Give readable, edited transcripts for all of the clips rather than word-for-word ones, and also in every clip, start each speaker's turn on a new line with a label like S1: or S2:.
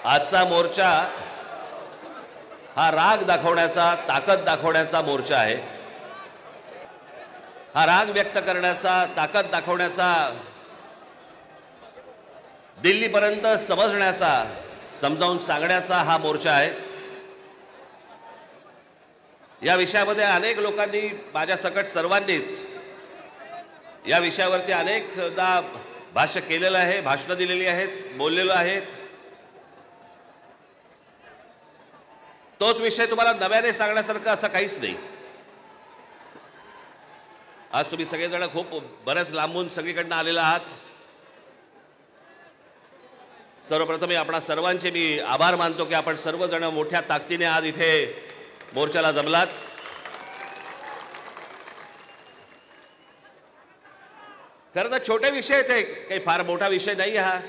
S1: आजचा मोर्चा हा राग दाखवण्याचा, ताकद दाखवण्याचा मोर्चा आहे। हा राग व्यक्त करण्याचा, ताकद दाखवण्याचा, दिल्लीपर्यंत समजण्याचा, समजावून सांगण्याचा हा मोर्चा आहे। या विषयामध्ये अनेक लोकांनी, माझ्या सकट सर्वांनीच या विषयावरती अनेकदा भाष्य केलेलं आहे, भाषणं दिलेली आहेत, बोललेलो आहे। तोच विषय तुम्हाला नव्याने सांगण्यासारखं असं काहीच नाही। आज तुम्ही सगळेजण खूप बऱ्याच लांबून सगळीकडनं आलेला आहात। सर्वप्रथम आपणा सर्वांचे मी आभार मानतो की आपण सर्वजण मोठ्या ताकदीने आज इथे मोर्चाला जमलात। खरं तर छोटे विषय ते काही फार मोठा विषय नाही हा।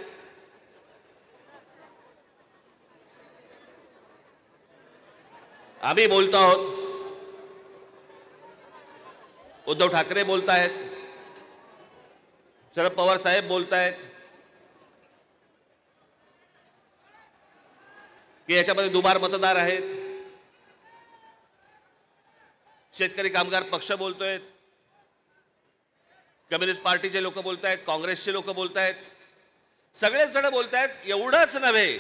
S1: आम्ही बोलतो आहोत, उद्धव ठाकरे बोलतायत, शरद पवार साहेब बोलतायत की याच्यामध्ये दुबार मतदार आहेत। शेतकरी कामगार पक्ष बोलतोय, कम्युनिस्ट पार्टीचे लोक बोलतायत, काँग्रेसचे लोक बोलतायत, सगळेच जण बोलतायत। एवढंच नव्हे,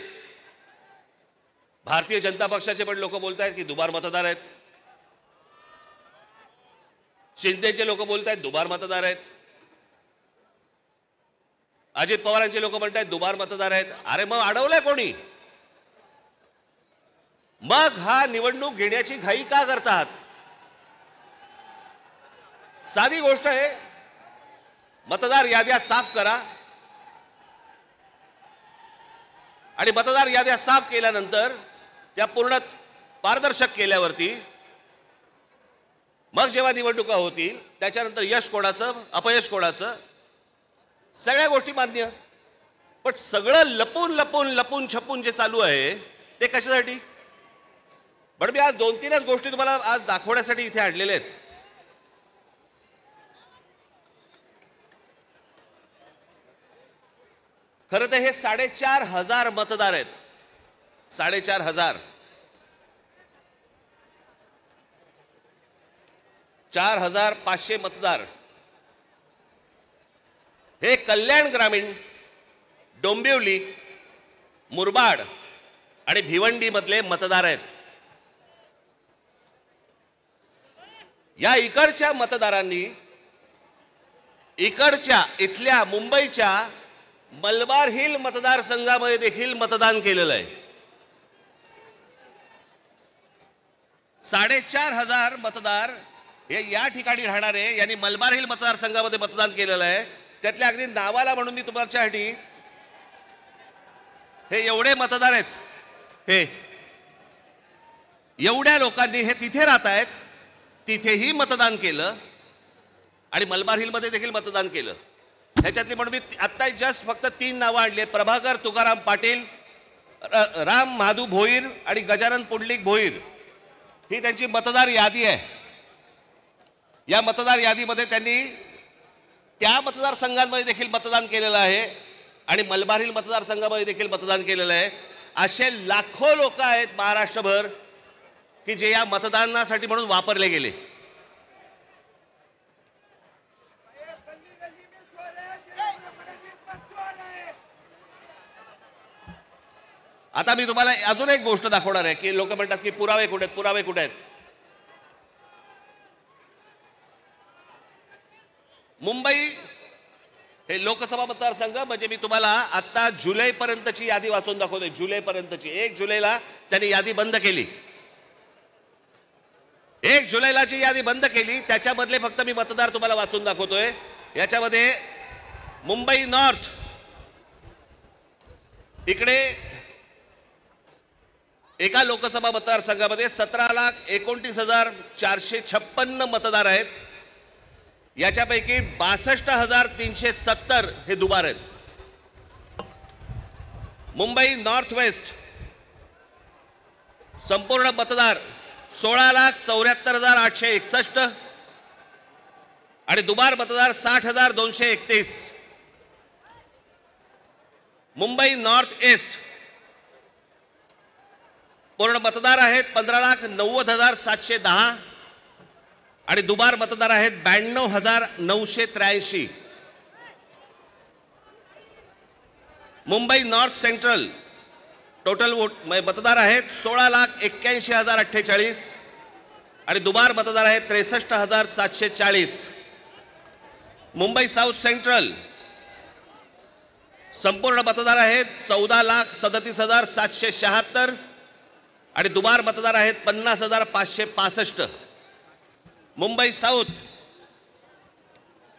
S1: भारतीय जनता पक्षाचे पण लोक बोलतायत की दुबार मतदार आहेत। शिंदेचे लोक बोलतायत दुबार मतदार आहेत। अजित पवारांचे लोक म्हणतायत दुबार मतदार आहेत। अरे मग अडवलंय कोणी? मग हा निवडणूक घेण्याची घाई का करतात? साधी गोष्ट आहे, मतदार याद्या साफ करा आणि मतदार याद्या साफ केल्यानंतर त्या पूर्ण पारदर्शक केल्यावरती मग जेव्हा निवडणुका होतील त्याच्यानंतर यश कोणाचं, अपयश कोणाचं, सगळ्या गोष्टी मान्य। पण सगळं लपून लपून लपून छपून जे चालू आहे ते कशासाठी? पण मी आज 2-3च गोष्टी तुम्हाला आज दाखवण्यासाठी इथे आणलेल्या आहेत। खरं तर हे 4,500 मतदार आहेत। 4,500 4,500 मतदार हे कल्याण ग्रामीण, डोंबिवली, मुरबाड आणि भिवंडी मधले मतदार आहेत। या इकडच्या मतदारांनी इथल्या मुंबईच्या मलबार हिल मतदारसंघामध्ये देखील मतदान केलेलं आहे। 4,500 मतदार हे या ठिकाणी राहणारे, यांनी मलबार हिल मतदारसंघामध्ये मतदान केलेलं आहे। त्यातल्या अगदी नावाला म्हणून मी तुमच्यासाठी हे एवढे मतदार आहेत, हे एवढ्या लोकांनी हे तिथे राहत आहेत, तिथेही मतदान केलं आणि मलबार हिल मध्ये देखील मतदान केलं। ह्याच्यातली म्हणून मी आता जस्ट फक्त 3 नावं आणली आहेत। प्रभाकर तुकाराम पाटील, राम महादू भोईर आणि गजानन पुंडलिक भोईर, ही त्यांची मतदार यादी आहे। या मतदार यादीमध्ये त्यांनी त्या मतदारसंघांमध्ये देखील मतदान केलेलं आहे आणि मलबार हिल मतदारसंघामध्ये देखील मतदान केलेलं आहे। असे लाखो लोक आहेत महाराष्ट्रभर की जे या मतदानासाठी म्हणून वापरले गेले। आता मी तुम्हाला अजून एक गोष्ट दाखवणार आहे की लोक म्हणतात की पुरावे कुठे आहेत, पुरावे कुठे आहेत? मुंबई हे लोकसभा मतदारसंघ म्हणजे मी तुम्हाला आता जुलै पर्यंतची यादी वाचून दाखवतोय। जुलै पर्यंतची, 1 जुलैला त्यांनी यादी बंद केली। 1 जुलैला जी यादी बंद केली त्याच्यामधले फक्त मी मतदार तुम्हाला वाचून दाखवतोय। याच्यामध्ये मुंबई नॉर्थ इकडे एका लोकसभा मतदारसंघामध्ये 17,29,456 मतदार आहेत। याच्यापैकी 62,370 हे दुबार आहेत। मुंबई नॉर्थ वेस्ट संपूर्ण मतदार 16,74,861 आणि दुबार मतदार 60,231। मुंबई नॉर्थ ईस्ट पूर्ण मतदार आहेत 15,90,710 आणि दुबार मतदार आहेत 92,983. Mumbai north central total vote मतदार आहेत 16,81,048 आणि दुबार मतदार आहेत 63,740. मुंबई साऊथ सेंट्रल संपूर्ण मतदार आहेत 14,37,776 आणि दुबार मतदार आहेत 50,565. मुंबई साऊथ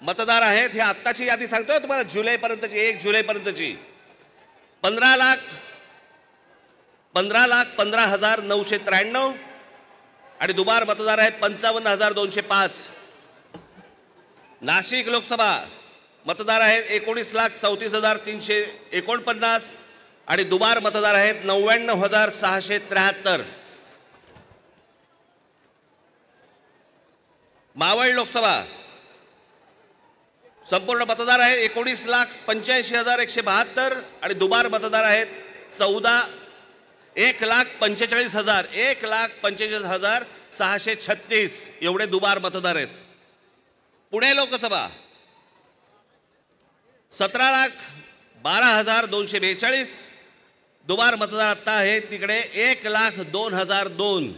S1: मतदार आहेत, हे आत्ताची यादी सांगतोय तुम्हाला, जुलैपर्यंतची, 1 जुलैपर्यंतची, 15,15,15,993 आणि दुबार मतदार आहेत 55,205. नाशिक लोकसभा मतदार आहेत 19,34,349 आणि दुबार मतदार आहेत 99,673. मावळ लोकसभा संपूर्ण मतदार आहे 19,85,172 आणि दुबार मतदार आहेत 1,45,636 एवढे दुबार मतदार आहेत. पुणे लोकसभा 17,12,242 दुबार मतदार आता आहे तिकडे 1,02,002.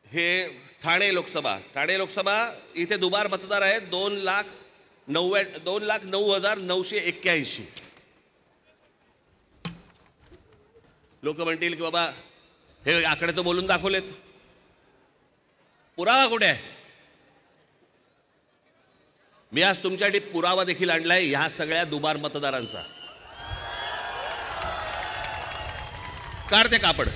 S1: हे ठाणे लोकसभा इथे दुबार मतदार आहेत 2,09,981. लोक म्हणतील की बाबा हे आकडे तर बोलून दाखवलेत, पुरावा कुठे आहे? मी आज तुमच्यासाठी पुरावा देखील आणलाय ह्या सगळ्या दुबार मतदारांचा. काढते कापड.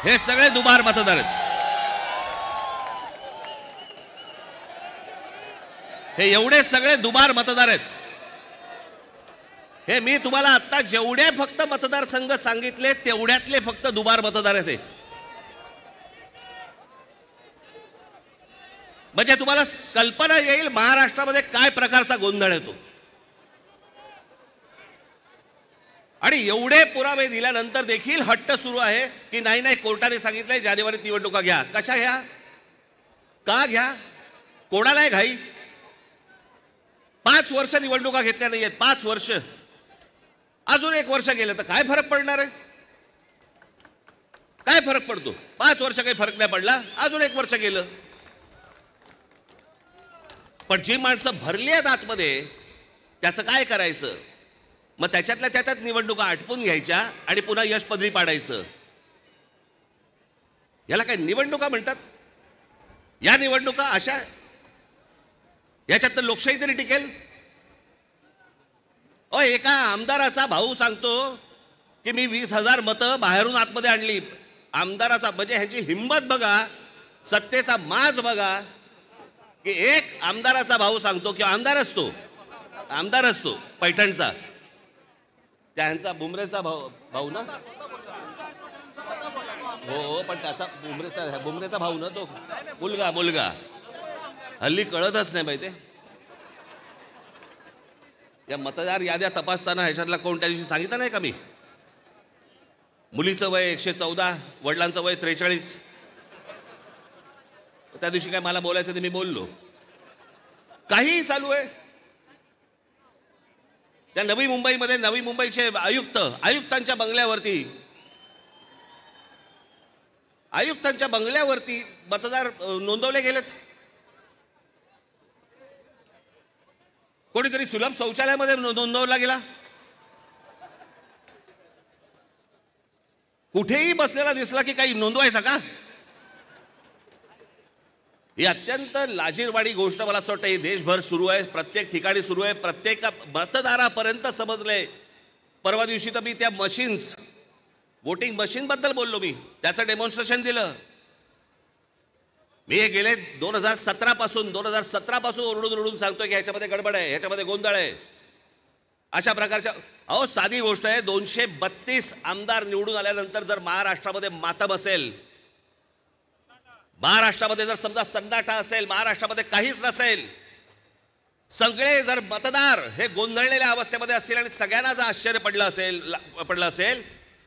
S1: हे सगळे दुबार मतदार आहेत. हे एवढे सगळे दुबार मतदार आहेत. हे मी तुम्हाला आता जेवढे फक्त मतदारसंघ सांगितले तेवढ्यातले फक्त दुबार मतदार आहेत हे. म्हणजे तुम्हाला कल्पना येईल महाराष्ट्रामध्ये काय प्रकारचा गोंधळ येतो. आणि एवढे पुरावे दिल्यानंतर देखील हट्ट सुरू आहे की नाही कोर्टाने सांगितलंय जानेवारीत निवडणुका घ्या. कशा घ्या? का घ्या? कोणाला आहे घाई? 5 वर्ष निवडणुका घेतल्या नाहीयेत. 5 वर्ष. अजून 1 वर्ष गेलं तर काय फरक पडणार आहे? काय फरक पडतो? 5 वर्ष काही फरक नाही पडला, अजून 1 वर्ष गेलं. पण जी माणसं भरली आहेत आतमध्ये त्याचं काय करायचं? मग त्याच्यातल्या त्याच्यात निवडणुका आटपून घ्यायच्या आणि पुन्हा यश पदरी पाडायचं. याला काय निवडणुका म्हणतात? या निवडणुका अशा याच्यात तर लोकशाही तरी टिकेल. एका आमदाराचा भाऊ सांगतो की मी 20,000 मतं बाहेरून आतमध्ये आणली. आमदाराचा म्हणजे ह्याची हिंमत बघा, सत्तेचा माज बघा की एक आमदाराचा भाऊ सांगतो की आमदार असतो पैठणचा, त्यांचा बुमरेचा भाऊ ना, हो पण त्याचा बुमरेचा भाऊ ना, तो मुलगा हल्ली कळतच नाही माहिती. या मतदार याद्या तपासताना ह्याच्यातला कोण त्या दिवशी सांगितलं नाही का मी, मुलीचं वय 114, वडिलांचं वय 43. त्या दिवशी काय मला बोलायचं ते मी बोललो. काहीही चालू आहे. त्या नवी मुंबईचे आयुक्तांच्या बंगल्यावरती मतदार नोंदवले गेलेत. कोणीतरी सुलभ शौचालयामध्ये नोंदवला गेला. कुठेही बसलेला दिसला की काही नोंदवायचा का? ही अत्यंत लाजिरवाणी गोष्ट मला असं वाटतं देशभर सुरू आहे, प्रत्येक ठिकाणी सुरू आहे, प्रत्येक मतदारापर्यंत समजलंय. परवा दिवशी तर मी त्या वोटिंग मशीन बद्दल बोललो, मी त्याचं डेमॉन्स्ट्रेशन दिलं. मी हे गेले 2017 पासून ओरडून सांगतोय की ह्याच्यामध्ये गडबड आहे, ह्याच्यामध्ये गोंधळ आहे. अशा प्रकारच्या साधी गोष्ट आहे. 232 आमदार निवडून आल्यानंतर जर महाराष्ट्रामध्ये मातम असेल, महाराष्ट्रामध्ये जर समजा सन्नाटा असेल, महाराष्ट्रामध्ये काहीच नसेल, सगळे जर मतदार हे गोंधळलेल्या अवस्थेमध्ये असतील आणि सगळ्यांना जर आश्चर्य पडलं असेल,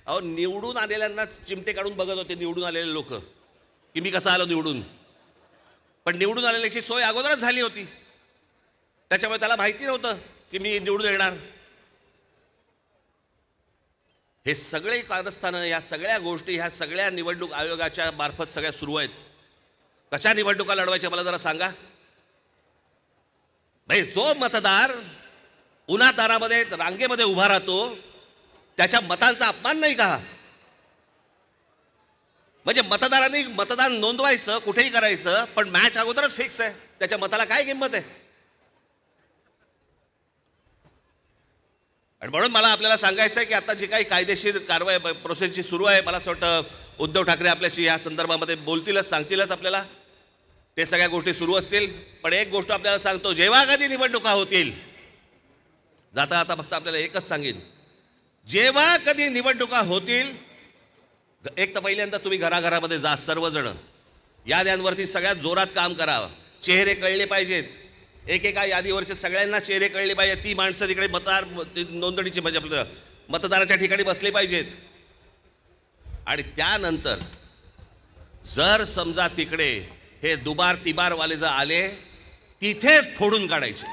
S1: अहो निवडून आलेल्यांना चिमटे काढून बघत होते निवडून आलेले लोक की मी कसा आलो निवडून. पण निवडून आलेल्याची सोय अगोदरच झाली होती, त्याच्यामुळे त्याला माहिती नव्हतं की मी निवडून येणार. हे सगळे कारस्थानं, या सगळ्या गोष्टी ह्या सगळ्या निवडणूक आयोगाच्या मार्फत सगळ्या सुरू आहेत. कशा निवडणुका लढवायच्या मला जरा सांगा. भाई जो मतदार उन्हातारामध्ये रांगेमध्ये उभा राहतो त्याच्या मतांचा अपमान नाही का? म्हणजे मतदारांनी मतदान नोंदवायचं कुठेही करायचं, पण मॅच अगोदरच फिक्स आहे, त्याच्या मताला काय किंमत आहे? आणि म्हणून मला आपल्याला सांगायचं आहे की आता जी काही कायदेशीर कारवाई प्रोसेसची सुरू आहे, मला असं वाटतं उद्धव ठाकरे आपल्याशी या संदर्भामध्ये बोलतीलच, सांगतीलच आपल्याला. ते सगळ्या गोष्टी सुरू असतील. पण एक गोष्ट आपल्याला सांगतो, जेव्हा कधी निवडणुका होतील, जाता आता फक्त आपल्याला एकच सांगेन, जेव्हा कधी निवडणुका होतील, एक तर पहिल्यांदा तुम्ही घराघरामध्ये जा, सर्वजण याद्यांवरती सगळ्यात जोरात काम करा. चेहरे कळले पाहिजेत, एकेका यादीवरचे सगळ्यांना चेहरे कळले पाहिजेत. ती माणसं तिकडे मतदार नोंदणीची म्हणजे आपलं मतदाराच्या ठिकाणी बसले पाहिजेत. आणि त्यानंतर जर समजा तिकडे हे दुबार तिबारवाले जर आले, तिथेच फोडून काढायचे.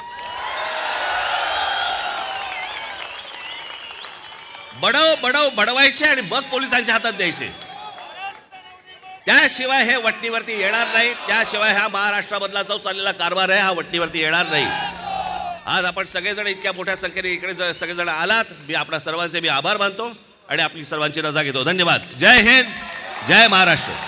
S1: बडवायचे आणि मग पोलिसांच्या हातात द्यायचे. त्याशिवाय हे वटणीवरती येणार नाही. त्याशिवाय हा महाराष्ट्रामधला जो चाललेला कारभार आहे हा वटणीवरती येणार नाही. आज आपण सगळेजण इतक्या मोठ्या संख्येने इकडे सगळेजण आलात, मी आपल्या सर्वांचे मी आभार मानतो आणि आपली सर्वांची रजा घेतो. धन्यवाद. जय हिंद, जय महाराष्ट्र.